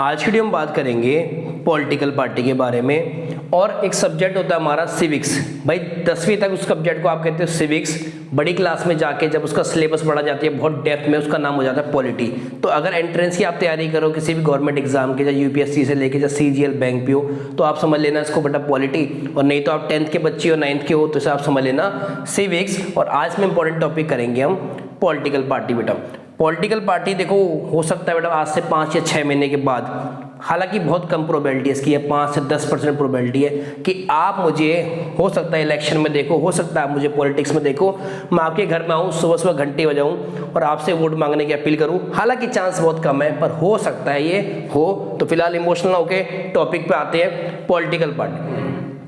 आज की वीडियो में बात करेंगे पॉलिटिकल पार्टी के बारे में। और एक सब्जेक्ट होता है हमारा सिविक्स। भाई 10वीं तक उस सब्जेक्ट को आप कहते हो सिविक्स। बड़ी क्लास में जाके जब उसका सिलेबस बढ़ा जाती है बहुत डेप्थ में, उसका नाम हो जाता है पॉलिटी। तो अगर एंट्रेंस की आप तैयारी करो किसी भी गवर्नमेंट एग्जाम के, चाहे यूपीएससी से लेके चाहे सीजीएल बैंक पे हो, तो आप समझ लेना इसको बेटा पॉलिटी। और नहीं तो आप 10th के बच्चे हो 9th के हो तो इसे आप समझ लेना सिविक्स। और आज में इंपॉर्टेंट टॉपिक करेंगे हम पॉलिटिकल पार्टी। बेटा पॉलिटिकल पार्टी देखो हो सकता है बेटा आज से 5 या 6 महीने के बाद, हालांकि बहुत कम प्रोबेबिलिटी इसकी है, 5 से 10% प्रोबेबिलिटी है कि आप मुझे हो सकता है इलेक्शन में देखो, हो सकता है आप मुझे पॉलिटिक्स में देखो, मैं आपके घर में आऊँ सुबह सुबह घंटे बजाऊँ और आपसे वोट मांगने की अपील करूँ। हालांकि चांस बहुत कम है पर हो सकता है ये हो। तो फिलहाल इमोशनल होके टॉपिक पे आते हैं। पॉलिटिकल पार्टी,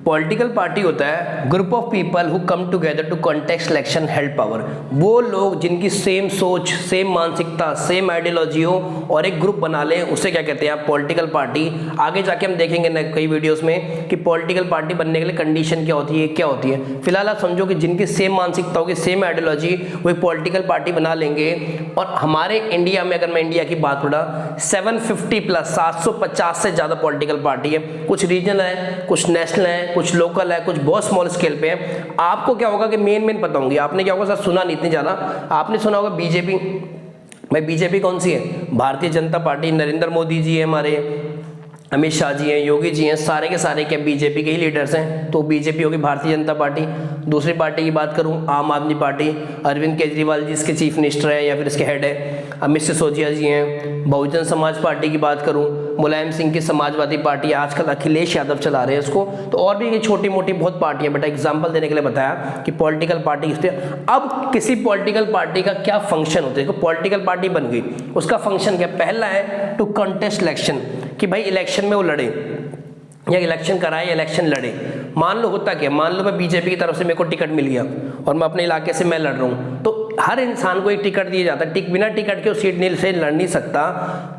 पॉलिटिकल पार्टी होता है group of people who come together to contest election held power. वो लोग जिनकी सेम सोच, सेम मानसिकता, सेम आइडियोलॉजी हो और एक ग्रुप बना लें, उसे क्या कहते हैं पॉलिटिकल पार्टी। आगे जाके हम देखेंगे ना कई वीडियोस में कि पॉलिटिकल पार्टी बनने के लिए कंडीशन क्या होती है, क्या होती है। फिलहाल आप समझो कि जिनकी सेम मानसिकता होगी, सेम आइडियोलॉजी, वो पॉलिटिकल पार्टी बना लेंगे। और हमारे इंडिया में अगर मैं इंडिया की बात करूँ 750 प्लस 750 से ज़्यादा पॉलिटिकल पार्टी है। कुछ रीजनल है, कुछ नेशनल है, कुछ लोकल है, कुछ बहुत स्मॉल स्केल पे है। आपको क्या होगा कि मेन पता होंगे। आपने क्या होगा सर सुना नहीं इतनी ज़्यादा, आपने सुना होगा बीजेपी। भाई बीजेपी कौन सी है? भारतीय जनता पार्टी। नरेंद्र मोदी जी है हमारे, अमित शाह जी हैं, योगी जी हैं, सारे के सारे क्या बीजेपी के ही लीडर्स हैं। तो बीजेपी होगी भारतीय जनता पार्टी। दूसरी पार्टी की बात करूं आम आदमी पार्टी, अरविंद केजरीवाल जी इसके चीफ मिनिस्टर है या फिर इसके हेड है। अमित सिसोदिया जी हैं। बहुजन समाज पार्टी की बात करूं मुलायम सिंह की समाजवादी पार्टी, आजकल अखिलेश यादव चला रहे हैं इसको। तो और भी छोटी मोटी बहुत पार्टियां, बेटा एग्जाम्पल देने के लिए बताया कि पॉलिटिकल पार्टी किससे। अब किसी पॉलिटिकल पार्टी का क्या फंक्शन होता है? पॉलिटिकल पार्टी बन गई, उसका फंक्शन क्या? पहला है टू कंटेस्ट इलेक्शन, कि भाई इलेक्शन में वो लड़े या इलेक्शन कराए या इलेक्शन लड़े। मान लो होता क्या, मान लो मैं बीजेपी की तरफ से मेरे को टिकट मिल गया और मैं अपने इलाके से मैं लड़ रहा हूँ, तो हर इंसान को एक टिकट दिया जाता है। बिना टिकट के उस सीट से लड़ नहीं सकता।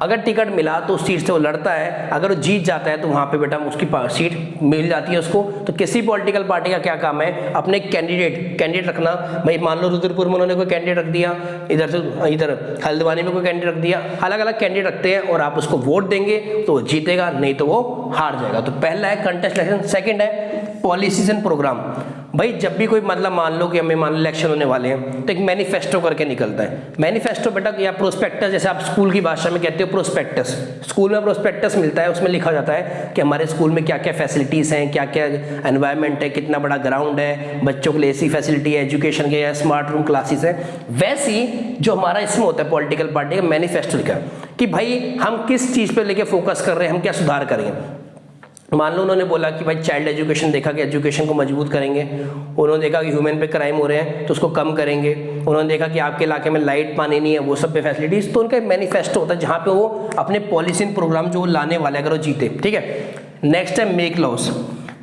अगर टिकट मिला तो उस सीट से वो लड़ता है, अगर वो जीत जाता है तो वहाँ पे बेटा उसकी सीट मिल जाती है उसको। तो किसी पॉलिटिकल पार्टी का क्या काम है? अपने कैंडिडेट रखना। भाई मान लो रुद्रपुर में उन्होंने कोई कैंडिडेट रख दिया, इधर हल्द्वानी में कोई कैंडिडेट रख दिया, अलग अलग कैंडिडेट रखते हैं और आप उसको वोट देंगे तो वो जीतेगा, नहीं तो वो हार जाएगा। तो पहला है कंटेस्ट इलेक्शन। सेकंड है पॉलिसीज एंड प्रोग्राम। भाई जब भी कोई मतलब मान लो कि हमें मान लो इलेक्शन होने वाले हैं तो एक मैनिफेस्टो करके निकलता है। मैनिफेस्टो बेटा या प्रोस्पेक्टस, जैसे आप स्कूल की भाषा में कहते हो प्रोस्पेक्टस। स्कूल में प्रोस्पेक्टस मिलता है, उसमें लिखा जाता है कि हमारे स्कूल में क्या क्या फैसिलिटीज़ हैं, क्या क्या एनवायरनमेंट है, कितना बड़ा ग्राउंड है, बच्चों के लिए ऐसी फैसिलिटी है, एजुकेशन के स्मार्ट रूम क्लासेस है। वैसी जो हमारा इसमें होता है पॉलिटिकल पार्टी का मैनिफेस्टो लिखा कि भाई हम किस चीज़ पर लेके फोकस कर रहे हैं, हम क्या सुधार करेंगे। मान लो उन्होंने बोला कि भाई चाइल्ड एजुकेशन, देखा कि एजुकेशन को मजबूत करेंगे। उन्होंने देखा कि ह्यूमन पे क्राइम हो रहे हैं तो उसको कम करेंगे। उन्होंने देखा कि आपके इलाके में लाइट पानी नहीं है, वो सब पे फैसिलिटीज। तो उनका मैनिफेस्टो होता है जहाँ पे वो अपने पॉलिसी प्रोग्राम जो लाने वाले अगर वो जीते, ठीक है। नेक्स्ट है मेक लॉस।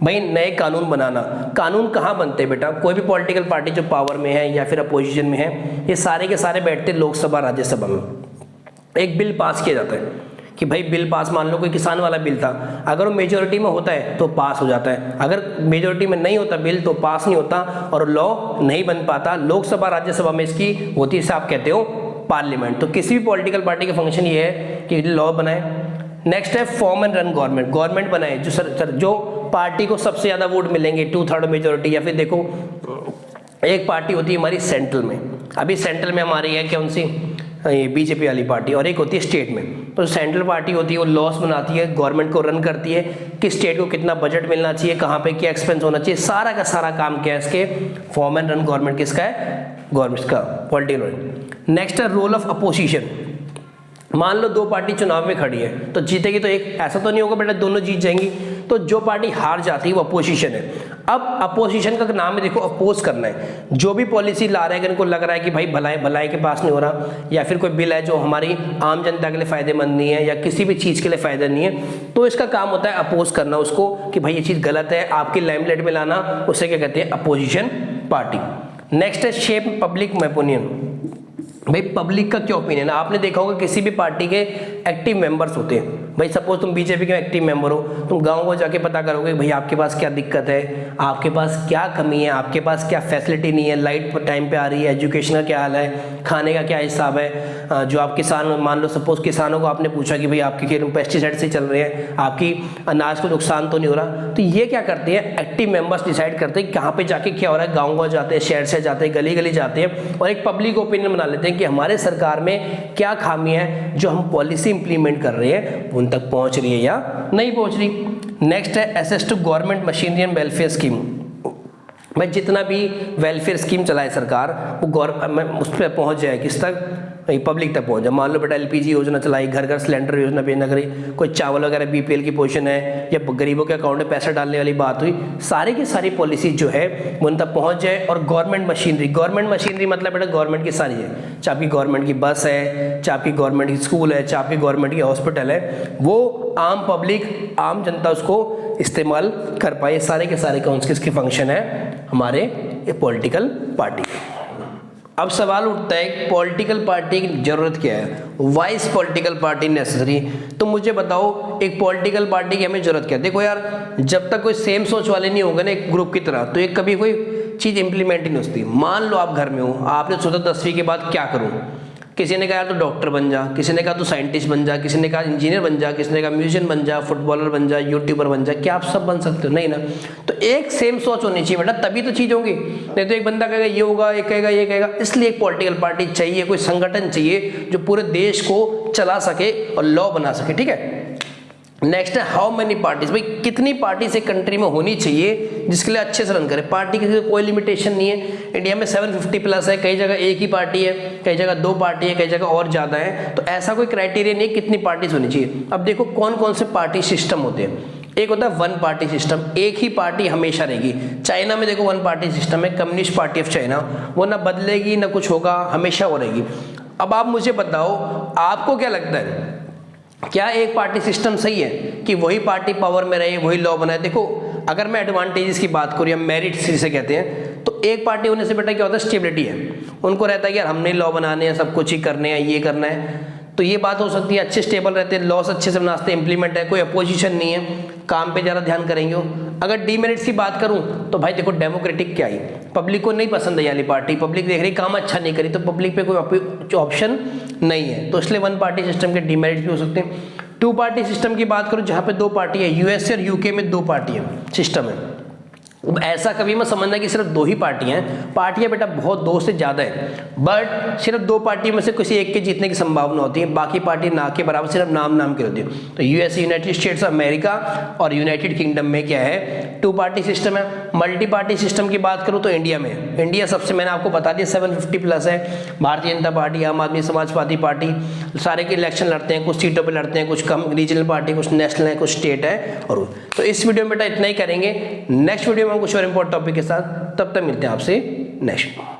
भाई नए कानून बनाना। कानून कहाँ बनते हैं बेटा? कोई भी पॉलिटिकल पार्टी जो पावर में है या फिर अपोजिशन में है, ये सारे के सारे बैठते हैं लोकसभा राज्यसभा में। एक बिल पास किया जाता है कि भाई बिल पास, मान लो कोई किसान वाला बिल था, अगर वो मेजोरिटी में होता है तो पास हो जाता है, अगर मेजोरिटी में नहीं होता बिल तो पास नहीं होता और लॉ नहीं बन पाता। लोकसभा राज्यसभा में इसकी होती है, आप कहते हो पार्लियामेंट। तो किसी भी पॉलिटिकल पार्टी का फंक्शन ये है कि लॉ बनाए। नेक्स्ट है form and run government. Government बनाए जो पार्टी को सबसे ज्यादा वोट मिलेंगे, 2/3 मेजोरिटी। या फिर देखो एक पार्टी होती है हमारी सेंट्रल में, अभी सेंट्रल में हमारी है कौन सी? बीजेपी वाली पार्टी। और एक होती है स्टेट में। तो सेंट्रल पार्टी होती है वो लॉस बनाती है, गवर्नमेंट को रन करती है कि स्टेट को कितना बजट मिलना चाहिए, कहाँ पे क्या एक्सपेंस होना चाहिए, सारा का सारा काम क्या है इसके। फॉर्म एंड रन गवर्नमेंट किसका है? गवर्नमेंट का, पॉलिटिकल। नेक्स्ट है रोल ऑफ अपोजिशन। मान लो दो पार्टी चुनाव में खड़ी है तो जीतेगी तो एक, ऐसा तो नहीं होगा बेटा दोनों जीत जाएंगी। तो जो पार्टी हार जाती है वो अपोजिशन है। अब अपोजिशन का नाम है देखो अपोज करना है। जो भी पॉलिसी ला रहे हैं, इनको लग रहा है कि भाई भलाई के पास नहीं हो रहा, या फिर कोई बिल है जो हमारी आम जनता के लिए फायदेमंद नहीं है या किसी भी चीज़ के लिए फायदा नहीं है, तो इसका काम होता है अपोज करना उसको कि भाई ये चीज़ गलत है, आपकी लाइमलाइट में लाना, उसे क्या कहते हैं? Opposition party. नेक्स्ट है शेप पब्लिक ओपिनियन। भाई पब्लिक का क्या ओपिनियन है? आपने देखा होगा किसी भी पार्टी के एक्टिव मेंबर्स होते हैं। भाई सपोज तुम बीजेपी के एक्टिव मेंबर हो, तुम गांव को जाके पता करोगे भाई आपके पास क्या दिक्कत है, आपके पास क्या कमी है, आपके पास क्या फैसिलिटी नहीं है, लाइट टाइम पे आ रही है, एजुकेशन का क्या हाल है, खाने का क्या हिसाब है, जो आप किसान, मान लो सपोज किसानों को आपने पूछा कि भाई आपके खेत में पेस्टिसाइड से चल रहे हैं, आपकी अनाज को नुकसान तो नहीं हो रहा, तो ये क्या करते हैं, एक्टिव मेंबर्स डिसाइड करते हैं कहाँ पे जाके क्या हो रहा है, गाँव जाते हैं, शहर से जाते हैं, गली गली जाते हैं और एक पब्लिक ओपिनियन बना लेते हैं कि हमारे सरकार में क्या खामी है, जो हम पॉलिसी इंप्लीमेंट कर रहे हैं उन तक पहुँच रही है या नहीं पहुँच रही। नेक्स्ट है access to government machinery and welfare scheme. भाई जितना भी वेलफेयर स्कीम चलाए सरकार वो उस पर पहुँच जाए, किस तक, पब्लिक तक पहुँच जाए। मान लो बेटा एलपीजी योजना चलाई, घर घर सिलेंडर योजना भेजना करी, कोई चावल वगैरह बीपीएल की पोजीशन है या गरीबों के अकाउंट में पैसा डालने वाली बात हुई, सारी की सारी पॉलिसी जो है वो उन तक पहुँच जाए। और गवर्नमेंट मशीनरी मतलब बेटा गवर्नमेंट की सारी है, चाहे आपकी गवर्नमेंट की बस है, चाहे आपकी गवर्नमेंट की स्कूल है, चाहे आपकी गवर्नमेंट की हॉस्पिटल है, वो आम पब्लिक, आम जनता उसको इस्तेमाल कर पाए। सारे के सारे कौन किसके फंक्शन है, हमारे पॉलिटिकल पार्टी। अब सवाल उठता है पॉलिटिकल पार्टी की जरूरत क्या है, why is political party necessary. तो मुझे बताओ एक पॉलिटिकल पार्टी की हमें जरूरत क्या है। देखो यार, जब तक कोई सेम सोच वाले नहीं होंगे ना एक ग्रुप की तरह, तो एक कभी कोई चीज़ इंप्लीमेंट ही नहीं होती। मान लो आप घर में हो, आपने सोचा 10वीं के बाद क्या करूँ, किसी ने कहा यार तो डॉक्टर बन जा, किसी ने कहा तो साइंटिस्ट बन जा, किसी ने कहा इंजीनियर बन जा, किसी ने कहा म्यूजिशियन बन जा, फुटबॉलर बन जा, यूट्यूबर बन जा। क्या आप सब बन सकते हो? नहीं ना। तो एक सेम सोच होनी चाहिए बेटा, तभी तो चीज़ होगी। नहीं तो एक बंदा कहेगा ये होगा, एक कहेगा ये कहेगा। इसलिए एक पॉलिटिकल पार्टी चाहिए, कोई संगठन चाहिए जो पूरे देश को चला सके और लॉ बना सके। ठीक है। नेक्स्ट है हाउ मेनी पार्टीज, भाई कितनी पार्टीज एक कंट्री में होनी चाहिए जिसके लिए अच्छे से रन करे। पार्टी की कोई लिमिटेशन नहीं है। इंडिया में 750 प्लस है, कई जगह एक ही पार्टी है, कई जगह 2 पार्टी है, कई जगह और ज़्यादा है। तो ऐसा कोई क्राइटेरिया नहीं है कितनी पार्टीज होनी चाहिए। अब देखो कौन कौन से पार्टी सिस्टम होते हैं। एक होता है वन पार्टी सिस्टम, एक ही पार्टी हमेशा रहेगी। चाइना में देखो वन पार्टी सिस्टम है, कम्युनिस्ट पार्टी ऑफ चाइना, वो ना बदलेगी ना कुछ होगा, हमेशा वो रहेगी। अब आप मुझे बताओ, आपको क्या लगता है, क्या एक पार्टी सिस्टम सही है कि वही पार्टी पावर में रहे, वही लॉ बनाए? देखो अगर मैं एडवांटेजेस की बात करूँ या मेरिट जिसे कहते हैं, तो एक पार्टी होने से बेटा क्या होता है, स्टेबिलिटी है। उनको रहता है कि यार हमने लॉ बनाने हैं, सब कुछ ही करने हैं, ये करना है। तो ये बात हो सकती है, अच्छे स्टेबल रहते हैं, लॉस अच्छे से बनाते हैं, इंप्लीमेंट है, कोई अपोजिशन नहीं है, काम पे ज़्यादा ध्यान करेंगे। अगर डीमेरिट्स की बात करूं तो भाई देखो डेमोक्रेटिक क्या है, पब्लिक को नहीं पसंद है यानी पार्टी, पब्लिक देख रही काम अच्छा नहीं करी तो पब्लिक पे कोई ऑप्शन नहीं है। तो इसलिए वन पार्टी सिस्टम के डीमेरिट्स भी हो सकते हैं। 2 पार्टी सिस्टम की बात करूं जहां पे 2 पार्टी है, यूएसए और यूके में 2 पार्टी सिस्टम है। ऐसा कभी मत समझना कि सिर्फ 2 ही पार्टियां हैं, पार्टियां बेटा बहुत 2 से ज़्यादा है, बट सिर्फ 2 पार्टियों में से किसी एक के जीतने की संभावना होती है, बाकी पार्टी ना के बराबर सिर्फ नाम की होती है। तो US, United states of America और यूनाइटेड किंगडम में क्या है, 2 पार्टी सिस्टम है। मल्टी पार्टी सिस्टम की बात करूँ तो इंडिया सबसे, मैंने आपको बता दिया 750 प्लस है। भारतीय जनता पार्टी, आम आदमी समाजवादी पार्टी, सारे के इलेक्शन लड़ते हैं, कुछ सीटों पर लड़ते हैं, कुछ कम रीजनल पार्टी, कुछ नेशनल है, कुछ स्टेट है। और तो इस वीडियो में बेटा इतना ही करेंगे, नेक्स्ट वीडियो में कुछ और इंपॉर्टेंट टॉपिक के साथ, तब तक मिलते हैं आपसे नेक्स्ट।